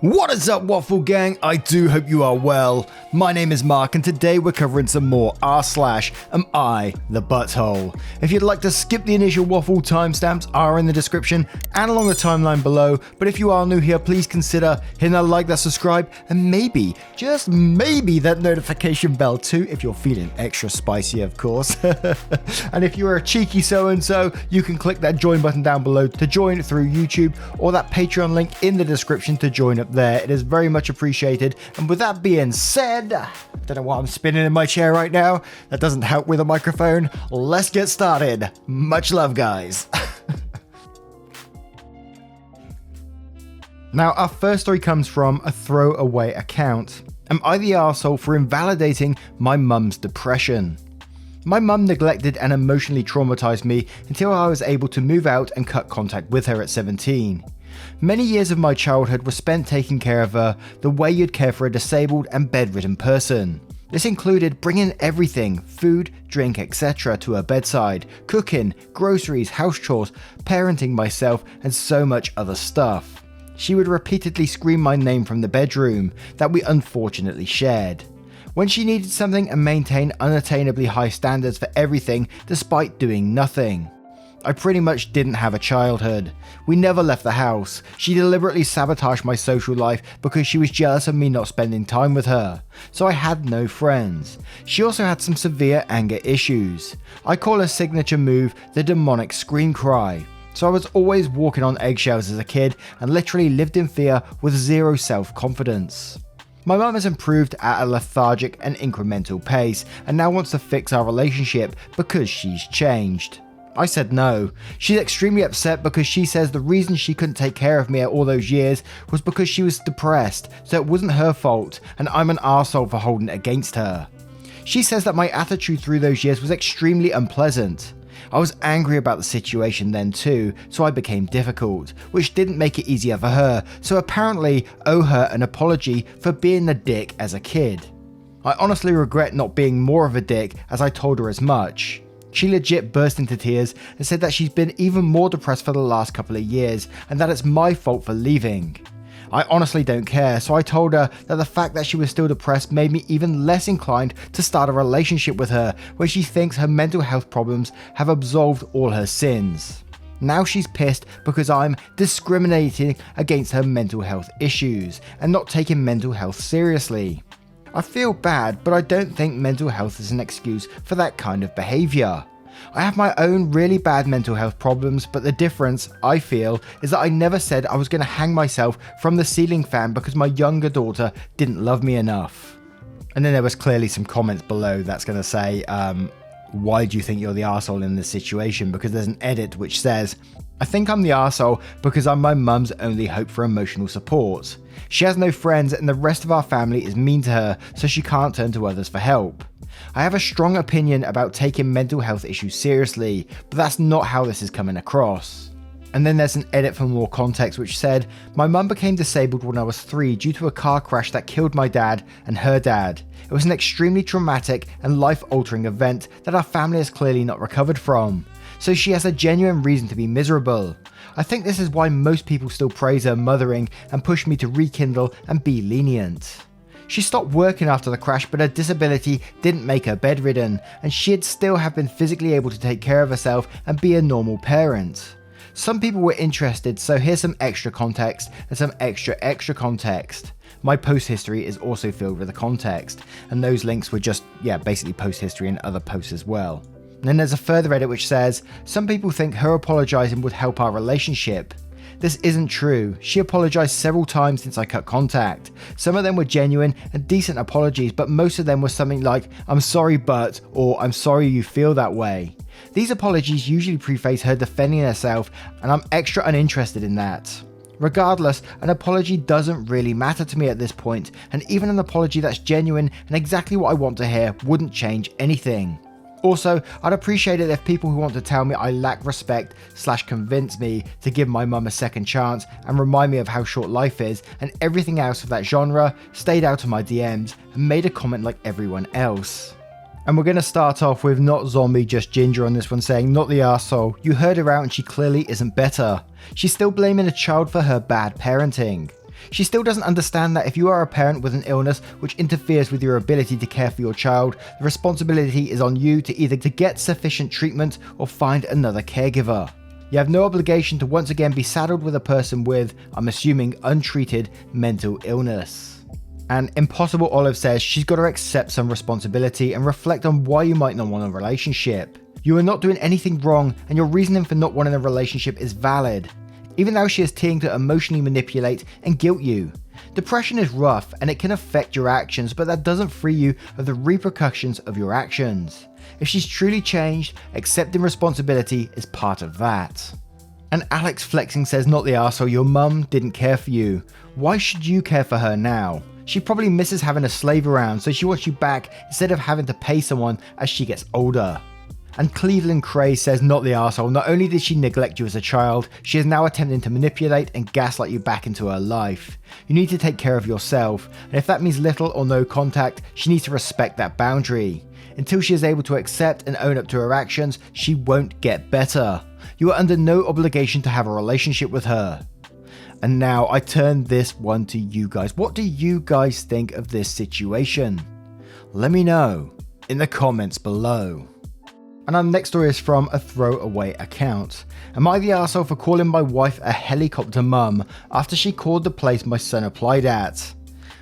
What is up, Waffle Gang? I do hope you are well. My name is Mark, and today we're covering some more r/am I the butthole. If you'd like to skip the initial waffle, timestamps are in the description and along the timeline below, but if you are new here, please consider hitting that like, that subscribe, and maybe, just maybe, that notification bell too, if you're feeling extra spicy, of course. And if you're a cheeky so-and-so, you can click that join button down below to join through YouTube, or that Patreon link in the description to join up there. It is very much appreciated. And with that being said, I don't know why I'm spinning in my chair right now. That doesn't help with a microphone. Let's get started. Much love, guys. Now, our first story comes from a throwaway account. Am I the arsehole for invalidating my mum's depression? My mum neglected and emotionally traumatized me until I was able to move out and cut contact with her at 17. Many years of my childhood were spent taking care of her the way you'd care for a disabled and bedridden person. This included bringing everything, food, drink, etc. to her bedside, cooking, groceries, house chores, parenting myself, and so much other stuff. She would repeatedly scream my name from the bedroom that we unfortunately shared. When she needed something, and maintain unattainably high standards for everything despite doing nothing. I pretty much didn't have a childhood. We never left the house. She deliberately sabotaged my social life because she was jealous of me not spending time with her. So I had no friends. She also had some severe anger issues. I call her signature move the demonic scream cry. So I was always walking on eggshells as a kid and literally lived in fear with zero self-confidence. My mum has improved at a lethargic and incremental pace and now wants to fix our relationship because she's changed. I said no. She's extremely upset because she says the reason she couldn't take care of me all those years was because she was depressed, so it wasn't her fault, and I'm an arsehole for holding it against her. She says that my attitude through those years was extremely unpleasant. I was angry about the situation then too, so I became difficult, which didn't make it easier for her, so apparently owe her an apology for being a dick as a kid. I honestly regret not being more of a dick, as I told her as much. She legit burst into tears and said that she's been even more depressed for the last couple of years and that it's my fault for leaving. I honestly don't care, so I told her that the fact that she was still depressed made me even less inclined to start a relationship with her when she thinks her mental health problems have absolved all her sins. Now she's pissed because I'm discriminating against her mental health issues and not taking mental health seriously. I feel bad, but I don't think mental health is an excuse for that kind of behaviour. I have my own really bad mental health problems, but the difference, I feel, is that I never said I was going to hang myself from the ceiling fan because my younger daughter didn't love me enough. And then there was clearly some comments below that's going to say, why do you think you're the arsehole in this situation? Because there's an edit which says, I think I'm the arsehole because I'm my mum's only hope for emotional support. She has no friends and the rest of our family is mean to her, so she can't turn to others for help. I have a strong opinion about taking mental health issues seriously, but that's not how this is coming across. And then there's an edit for more context which said, my mum became disabled when I was 3 due to a car crash that killed my dad and her dad. It was an extremely traumatic and life-altering event that our family has clearly not recovered from. So she has a genuine reason to be miserable. I think this is why most people still praise her mothering and push me to rekindle and be lenient. She stopped working after the crash, but her disability didn't make her bedridden, and she'd still have been physically able to take care of herself and be a normal parent. Some people were interested, so here's some extra context and some extra context. My post history is also filled with the context, and those links were just, basically post history and other posts as well. And then there's a further edit which says, some people think her apologising would help our relationship. This isn't true. She apologised several times since I cut contact. Some of them were genuine and decent apologies, but most of them were something like, I'm sorry but, or I'm sorry you feel that way. These apologies usually preface her defending herself, and I'm extra uninterested in that. Regardless, an apology doesn't really matter to me at this point, and even an apology that's genuine and exactly what I want to hear wouldn't change anything. Also, I'd appreciate it if people who want to tell me I lack respect / convince me to give my mum a second chance and remind me of how short life is and everything else of that genre stayed out of my DMs and made a comment like everyone else. And we're going to start off with not zombie, just Ginger on this one saying, not the arsehole, you heard her out and she clearly isn't better. She's still blaming a child for her bad parenting. She still doesn't understand that if you are a parent with an illness which interferes with your ability to care for your child, the responsibility is on you to either to get sufficient treatment or find another caregiver. You have no obligation to once again be saddled with a person with, I'm assuming, untreated mental illness. And Impossible Olive says she's got to accept some responsibility and reflect on why you might not want a relationship. You are not doing anything wrong, and your reasoning for not wanting a relationship is valid, even though she is teeing to emotionally manipulate and guilt you. Depression is rough and it can affect your actions, but that doesn't free you of the repercussions of your actions. If she's truly changed, accepting responsibility is part of that. And Alex Flexing says, not the arsehole, your mum didn't care for you. Why should you care for her now? She probably misses having a slave around, so she wants you back instead of having to pay someone as she gets older. And Cleveland Cray says, not the arsehole, not only did she neglect you as a child, she is now attempting to manipulate and gaslight you back into her life. You need to take care of yourself, and if that means little or no contact, she needs to respect that boundary. Until she is able to accept and own up to her actions, she won't get better. You are under no obligation to have a relationship with her. And now I turn this one to you guys. What do you guys think of this situation? Let me know in the comments below. And our next story is from a throwaway account. Am I the arsehole for calling my wife a helicopter mum after she called the place my son applied at?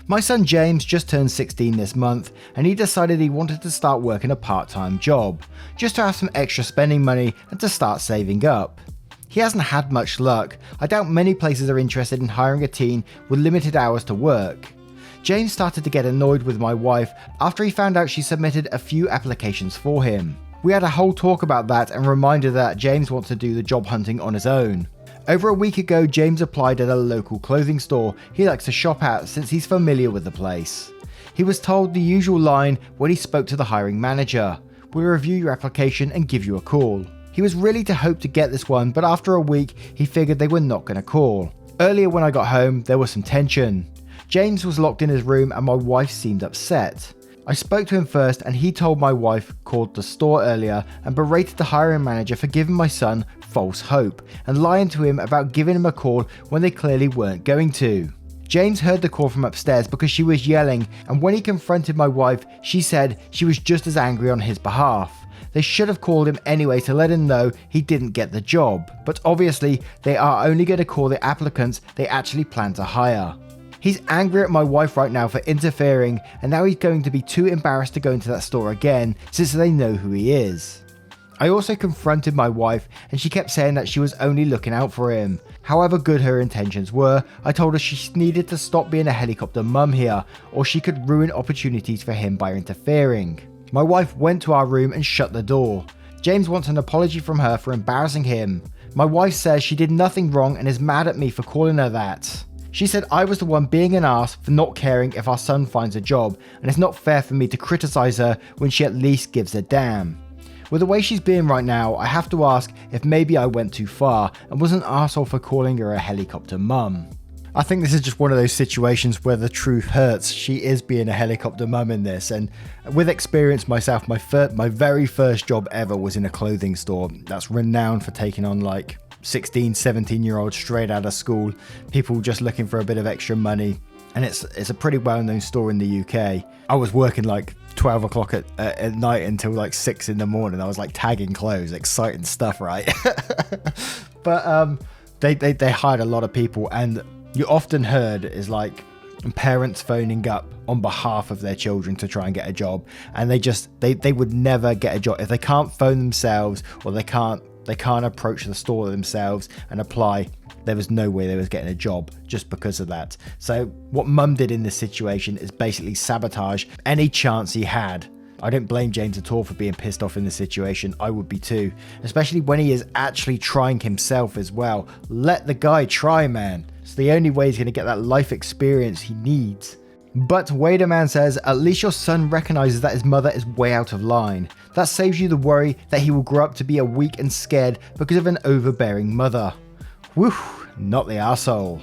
My son James just turned 16 this month, and he decided he wanted to start working a part-time job, just to have some extra spending money and to start saving up. He hasn't had much luck. I doubt many places are interested in hiring a teen with limited hours to work. James started to get annoyed with my wife after he found out she submitted a few applications for him. We had a whole talk about that and reminded that James wants to do the job hunting on his own. Over a week ago, James applied at a local clothing store he likes to shop at since he's familiar with the place. He was told the usual line when he spoke to the hiring manager: "We'll review your application and give you a call." He was really to hope to get this one, but after a week, he figured they were not going to call. Earlier when I got home, there was some tension. James was locked in his room and my wife seemed upset. I spoke to him first and he told my wife called the store earlier and berated the hiring manager for giving my son false hope and lying to him about giving him a call when they clearly weren't going to. James heard the call from upstairs because she was yelling, and when he confronted my wife, she said she was just as angry on his behalf. They should have called him anyway to let him know he didn't get the job, but obviously they are only going to call the applicants they actually plan to hire. He's angry at my wife right now for interfering, and now he's going to be too embarrassed to go into that store again since they know who he is. I also confronted my wife and she kept saying that she was only looking out for him. However good her intentions were, I told her she needed to stop being a helicopter mum here, or she could ruin opportunities for him by interfering. My wife went to our room and shut the door. James wants an apology from her for embarrassing him. My wife says she did nothing wrong and is mad at me for calling her that. She said I was the one being an ass for not caring if our son finds a job, and it's not fair for me to criticize her when she at least gives a damn. With the way she's being right now, I have to ask if maybe I went too far and was an arsehole for calling her a helicopter mum. I think this is just one of those situations where the truth hurts. She is being a helicopter mum in this, and with experience myself, my very first job ever was in a clothing store that's renowned for taking on like 16, 17-year-olds straight out of school, people just looking for a bit of extra money, and it's a pretty well-known store in the UK. I was working like 12 o'clock at night until like 6 in the morning. I was like tagging clothes, exciting stuff, right? But they hired a lot of people, and you often heard is like parents phoning up on behalf of their children to try and get a job, and they would never get a job if they can't phone themselves or they can't approach the store themselves and apply. There was no way they was getting a job just because of that. So what mum did in this situation is basically sabotage any chance he had. I don't blame James at all for being pissed off in this situation. I would be too, especially when he is actually trying himself as well. Let the guy try, man. It's the only way he's going to get that life experience he needs. But Waderman says, at least your son recognizes that his mother is way out of line. That saves you the worry that he will grow up to be a weak and scared because of an overbearing mother. Woo, not the arsehole.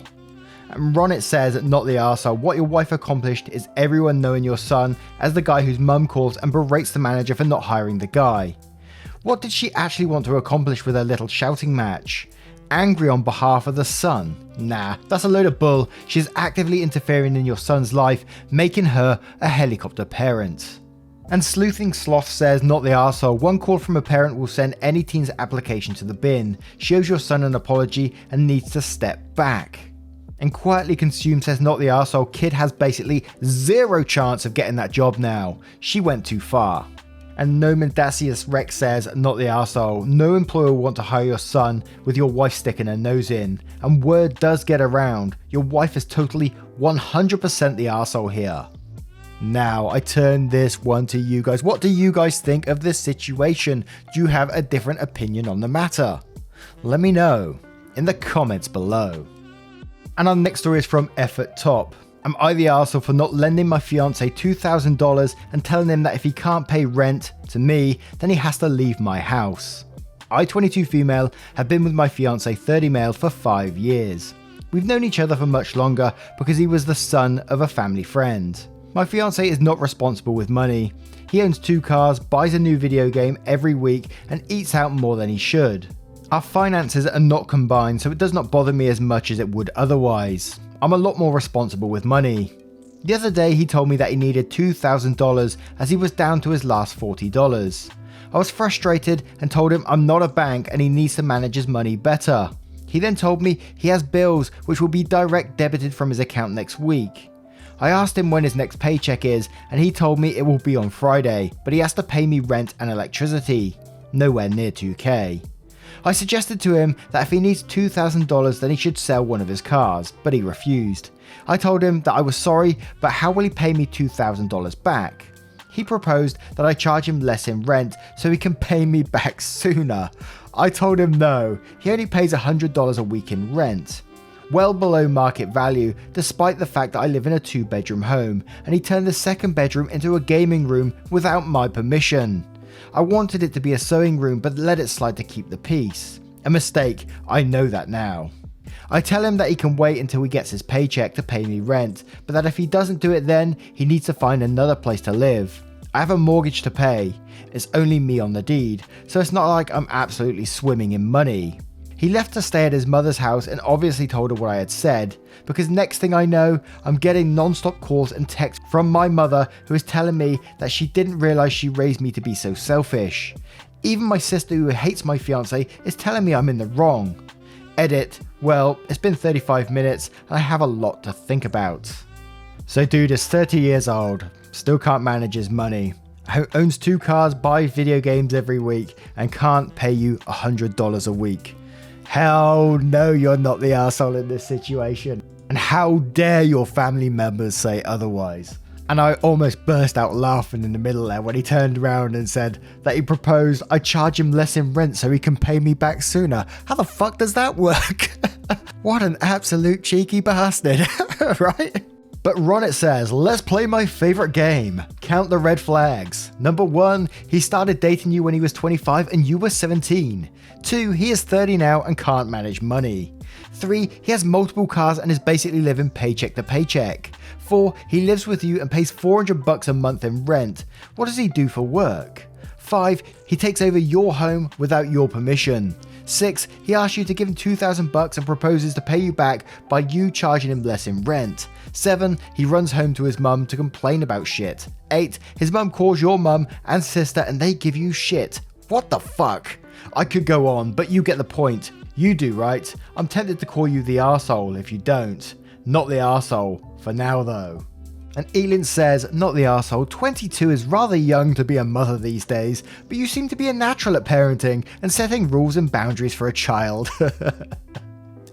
And Ronit says, not the arsehole. What your wife accomplished is everyone knowing your son as the guy whose mum calls and berates the manager for not hiring the guy. What did she actually want to accomplish with her little shouting match? angry on behalf of the son. Nah, that's a load of bull. She's actively interfering in your son's life, making her a helicopter parent. And Sleuthing Sloth says, not the arsehole. One call from a parent will send any teen's application to the bin. She owes your son an apology and needs to step back. And Quietly Consumed says, not the arsehole. Kid has basically zero chance of getting that job now. She went too far. And Nomendacius Rex says, not the arsehole. No employer will want to hire your son with your wife sticking her nose in. And word does get around. Your wife is totally 100% the arsehole here. Now, I turn this one to you guys. What do you guys think of this situation? Do you have a different opinion on the matter? Let me know in the comments below. And our next story is from Effort Top. Am I the arsehole for not lending my fiance $2,000 and telling him that if he can't pay rent to me, then he has to leave my house? I, 22 female, have been with my fiance, 30 male, for 5 years. We've known each other for much longer because he was the son of a family friend. My fiance is not responsible with money. He owns 2 cars, buys a new video game every week, and eats out more than he should. Our finances are not combined, so it does not bother me as much as it would otherwise. I'm a lot more responsible with money. The other day he told me that he needed $2,000 as he was down to his last $40. I was frustrated and told him I'm not a bank and he needs to manage his money better. He then told me he has bills which will be direct debited from his account next week. I asked him when his next paycheck is and he told me it will be on Friday, but he has to pay me rent and electricity. Nowhere near $2,000. I suggested to him that if he needs $2,000 then he should sell one of his cars, but he refused. I told him that I was sorry, but how will he pay me $2,000 back? He proposed that I charge him less in rent so he can pay me back sooner. I told him no, he only pays $100 a week in rent. Well below market value, despite the fact that I live in a 2-bedroom home, and he turned the second bedroom into a gaming room without my permission. I wanted it to be a sewing room but let it slide to keep the peace. A mistake, I know that now. I tell him that he can wait until he gets his paycheck to pay me rent, but that if he doesn't do it then, he needs to find another place to live. I have a mortgage to pay. It's only me on the deed, so it's not like I'm absolutely swimming in money. He left to stay at his mother's house and obviously told her what I had said, because next thing I know, I'm getting non-stop calls and texts from my mother who is telling me that she didn't realise she raised me to be so selfish. Even my sister who hates my fiance is telling me I'm in the wrong. Edit, well, it's been 35 minutes and I have a lot to think about. So dude is 30 years old, still can't manage his money, owns 2 cars, buys video games every week and can't pay you $100 a week. Hell no, you're not the arsehole in this situation. And how dare your family members say otherwise? And I almost burst out laughing in the middle there when he turned around and said that he proposed I charge him less in rent so he can pay me back sooner. How the fuck does that work? What an absolute cheeky bastard, right? But Ronit says, let's play my favorite game. Count the red flags. Number 1, he started dating you when he was 25 and you were 17. 2, he is 30 now and can't manage money. 3, he has multiple cars and is basically living paycheck to paycheck. 4, he lives with you and pays $400 a month in rent. What does he do for work? 5, he takes over your home without your permission. 6, he asks you to give him $2,000 and proposes to pay you back by you charging him less in rent. 7, he runs home to his mum to complain about shit. 8, his mum calls your mum and sister and they give you shit. What the fuck? I could go on, but you get the point. You do, right? I'm tempted to call you the arsehole if you don't. Not the arsehole, for now though. And Elin says, not the arsehole, 22 is rather young to be a mother these days, but you seem to be a natural at parenting and setting rules and boundaries for a child.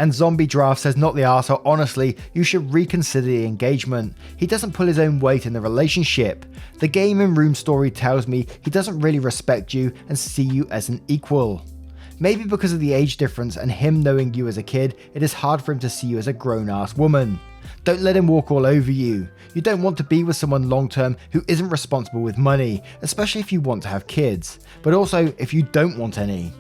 And Zombie Draft says, not the arsehole, honestly, you should reconsider the engagement. He doesn't pull his own weight in the relationship. The game and room story tells me he doesn't really respect you and see you as an equal. Maybe because of the age difference and him knowing you as a kid, it is hard for him to see you as a grown-ass woman. Don't let him walk all over you. You don't want to be with someone long-term who isn't responsible with money, especially if you want to have kids, but also if you don't want any.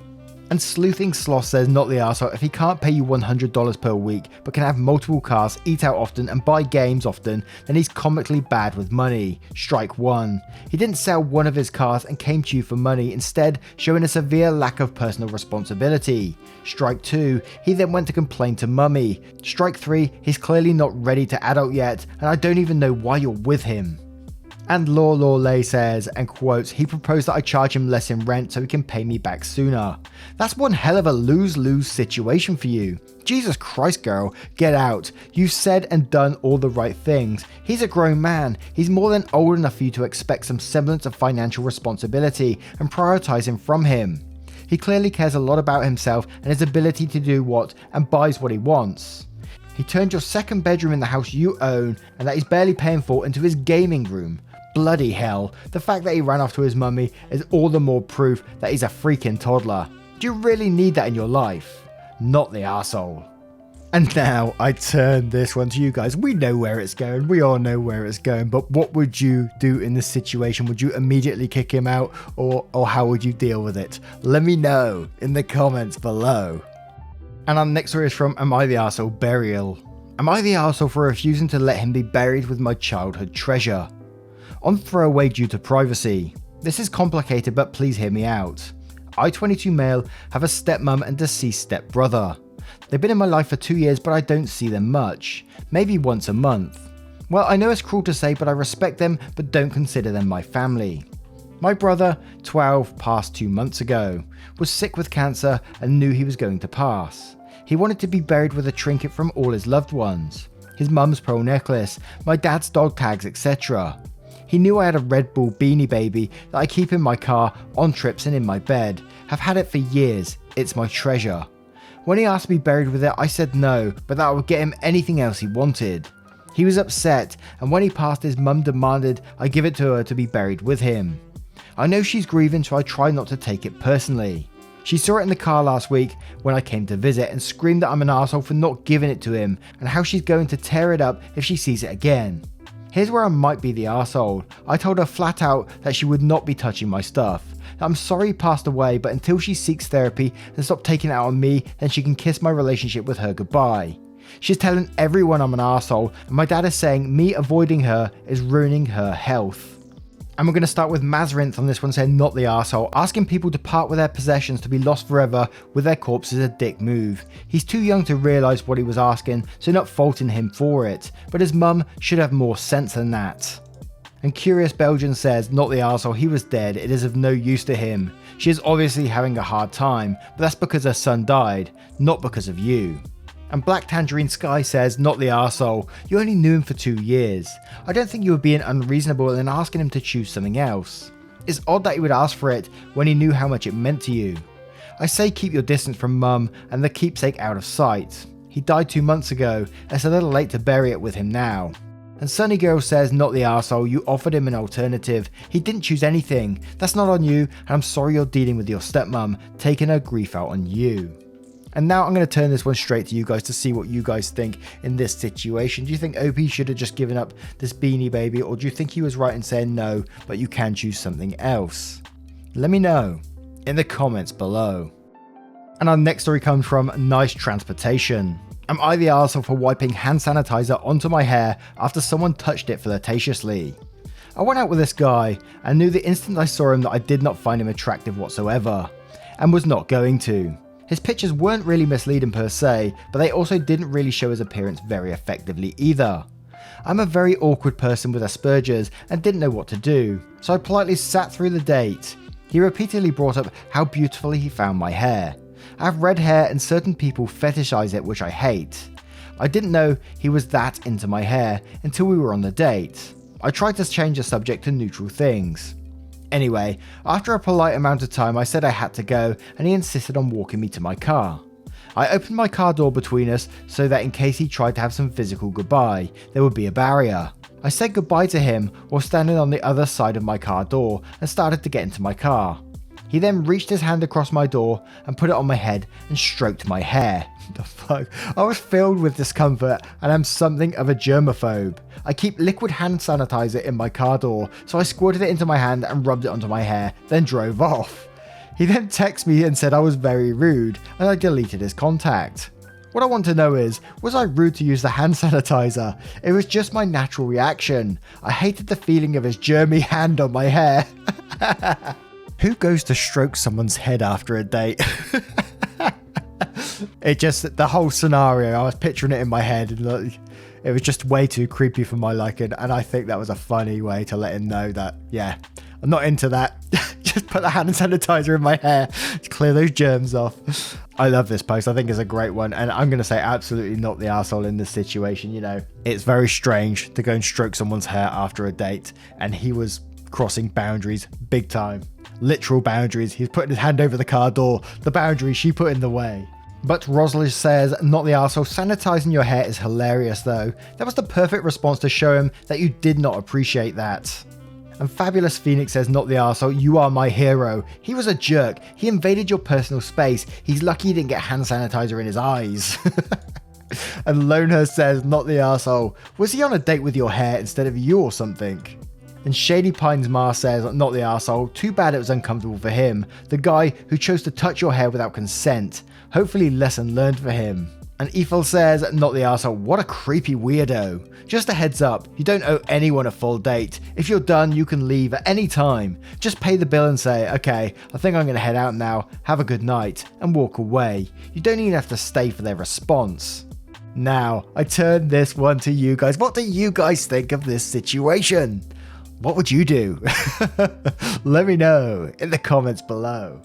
And Sleuthing Sloth says not the arsehole if he can't pay you $100 per week but can have multiple cars, eat out often and buy games often, then he's comically bad with money. Strike 1. He didn't sell one of his cars and came to you for money, instead showing a severe lack of personal responsibility. Strike 2. He then went to complain to mummy. Strike 3. He's clearly not ready to adult yet and I don't even know why you're with him. And Lay says, and quotes, he proposed that I charge him less in rent so he can pay me back sooner. That's one hell of a lose-lose situation for you. Jesus Christ, girl, get out. You've said and done all the right things. He's a grown man. He's more than old enough for you to expect some semblance of financial responsibility and prioritizing from him. He clearly cares a lot about himself and his ability to do what and buys what he wants. He turned your second bedroom in the house you own and that he's barely paying for into his gaming room. Bloody hell, the fact that he ran off to his mummy is all the more proof that he's a freaking toddler. Do you really need that in your life? Not the arsehole. And now I turn this one to you guys. We know where it's going. We all know where it's going. But what would you do in this situation? Would you immediately kick him out or how would you deal with it? Let me know in the comments below. And our next story is from Am I the Arsehole Burial. Am I the arsehole for refusing to let him be buried with my childhood treasure? On throwaway due to privacy. This is complicated, but please hear me out. I, 22 male, have a stepmom and deceased stepbrother. They've been in my life for 2 years, but I don't see them much. Maybe once a month. Well, I know it's cruel to say, but I respect them, but don't consider them my family. My brother, 12, passed 2 months ago, was sick with cancer and knew he was going to pass. He wanted to be buried with a trinket from all his loved ones. His mum's pearl necklace, my dad's dog tags, etc. He knew I had a Red Bull Beanie Baby that I keep in my car, on trips and in my bed. Have had it for years. It's my treasure. When he asked to be buried with it, I said no, but that I would get him anything else he wanted. He was upset, and when he passed, his mum demanded I give it to her to be buried with him. I know she's grieving, so I try not to take it personally. She saw it in the car last week when I came to visit and screamed that I'm an arsehole for not giving it to him and how she's going to tear it up if she sees it again. Here's where I might be the arsehole. I told her flat out that she would not be touching my stuff. That I'm sorry he passed away, but until she seeks therapy and stops taking it out on me, then she can kiss my relationship with her goodbye. She's telling everyone I'm an arsehole, and my dad is saying me avoiding her is ruining her health. And we're going to start with Mazarinth on this one, saying not the arsehole. Asking people to part with their possessions to be lost forever with their corpse is a dick move. He's too young to realise what he was asking, so not faulting him for it. But his mum should have more sense than that. And Curious Belgian says, not the arsehole, he was dead, it is of no use to him. She is obviously having a hard time, but that's because her son died, not because of you. And Black Tangerine Sky says, not the arsehole, you only knew him for 2 years. I don't think you were being unreasonable in asking him to choose something else. It's odd that he would ask for it when he knew how much it meant to you. I say keep your distance from mum and the keepsake out of sight. He died 2 months ago, and it's a little late to bury it with him now. And Sunny Girl says, not the arsehole, you offered him an alternative. He didn't choose anything. That's not on you, and I'm sorry you're dealing with your stepmom, taking her grief out on you. And now I'm going to turn this one straight to you guys to see what you guys think in this situation. Do you think OP should have just given up this Beanie Baby, or do you think he was right in saying no, but you can choose something else? Let me know in the comments below. And our next story comes from Nice Transportation. Am I the arsehole for wiping hand sanitizer onto my hair after someone touched it flirtatiously? I went out with this guy and knew the instant I saw him that I did not find him attractive whatsoever, and was not going to. His pictures weren't really misleading per se, but they also didn't really show his appearance very effectively either. I'm a very awkward person with Asperger's and didn't know what to do, so I politely sat through the date. He repeatedly brought up how beautifully he found my hair. I have red hair and certain people fetishize it, which I hate. I didn't know he was that into my hair until we were on the date. I tried to change the subject to neutral things. Anyway, after a polite amount of time I said I had to go and he insisted on walking me to my car. I opened my car door between us so that in case he tried to have some physical goodbye, there would be a barrier. I said goodbye to him while standing on the other side of my car door and started to get into my car. He then reached his hand across my door and put it on my head and stroked my hair. The fuck? I was filled with discomfort and I'm something of a germaphobe. I keep liquid hand sanitizer in my car door, so I squirted it into my hand and rubbed it onto my hair, then drove off. He then texted me and said I was very rude and I deleted his contact. What I want to know is, was I rude to use the hand sanitizer? It was just my natural reaction. I hated the feeling of his germy hand on my hair. Who goes to stroke someone's head after a date? It just, the whole scenario, I was picturing it in my head and it was just way too creepy for my liking, and I think that was a funny way to let him know that, yeah, I'm not into that. Just put the hand sanitizer in my hair to clear those germs off. I love this post. I think it's a great one, and I'm going to say absolutely not the arsehole in this situation. You know, it's very strange to go and stroke someone's hair after a date, and he was crossing boundaries big time. Literal boundaries. He's putting his hand over the car door. The boundary she put in the way. But Rosalind says, not the arsehole. Sanitizing your hair is hilarious though. That was the perfect response to show him that you did not appreciate that. And Fabulous Phoenix says, not the arsehole, you are my hero. He was a jerk. He invaded your personal space. He's lucky he didn't get hand sanitizer in his eyes. And Lonehurst says, not the arsehole. Was he on a date with your hair instead of you or something? And Shady Pines Mar says, not the arsehole. Too bad it was uncomfortable for him. The guy who chose to touch your hair without consent. Hopefully lesson learned for him. And Ethel says, not the arsehole. What a creepy weirdo. Just a heads up, you don't owe anyone a full date. If you're done, you can leave at any time. Just pay the bill and say, okay, I think I'm going to head out now. Have a good night. And walk away. You don't even have to stay for their response. Now, I turn this one to you guys. What do you guys think of this situation? What would you do? Let me know in the comments below.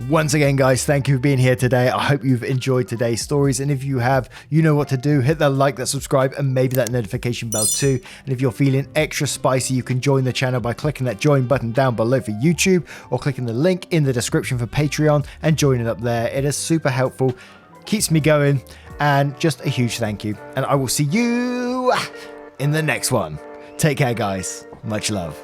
Once again, guys, thank you for being here today. I hope you've enjoyed today's stories. And if you have, you know what to do. Hit that like, that subscribe, and maybe that notification bell too. And if you're feeling extra spicy, you can join the channel by clicking that join button down below for YouTube, or clicking the link in the description for Patreon and joining up there. It is super helpful, keeps me going, and just a huge thank you. And I will see you in the next one. Take care, guys. Much love.